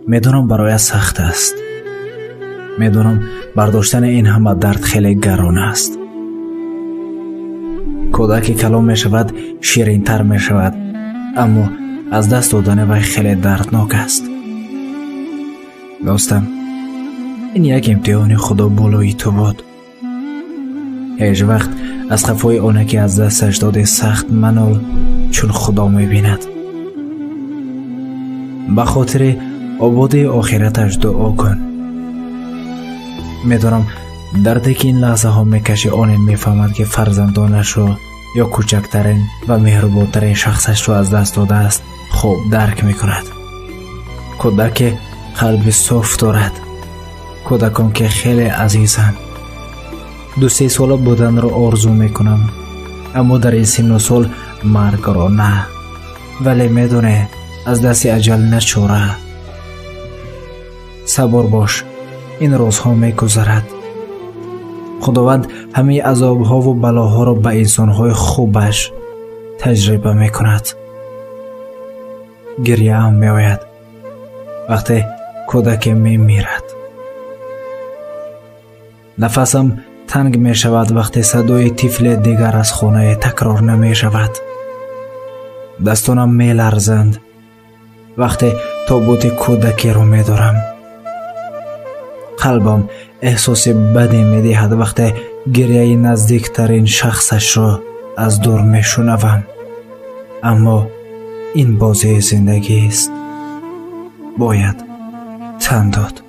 میدونم برای سخت است. میدونم برداشتن این همه درد خیلی گران است. کودکی کلام می شود شیرین تر می شود، اما از دست دادن وی خیلی دردناک است. دوستم، این یک امتحان خدا بالای تو بود. هیچ وقت از خفای آنه که از دستش داده سخت منال، چون خدا می بیند. به خاطر آبادی آخرتش دعا کن. میدونم دردی که این لحظه ها میکشه آن میفهمد که فرزندانش رو یا کوچکترین و مهربانترین شخصش رو از دست داده است خوب درک میکند. کودک قلب صاف دارد، کودکان که خیلی عزیزند. 2-3 ساله بودن رو آرزو میکنم، اما در این سن و سال مرگ رو نه. ولی میدونه از دست اجل نچوره. صبر باش، این روزها میگذرد. خداوند همه عذابها و بلاها را به انسانهای خوبش تجربه میکند. گریه هم میآید وقتی کودک میمیرد. نفسم تنگ می شود وقتی صدای طفل دیگر از خانه تکرار نمی شود. دستانم می لرزند وقتی تابوت کودکی رو می دارم. قلبم احساس بدی می دهد وقتی گریه نزدیکترین شخصش را از دور می شنوم. اما این بازی زندگی است، باید تن داد.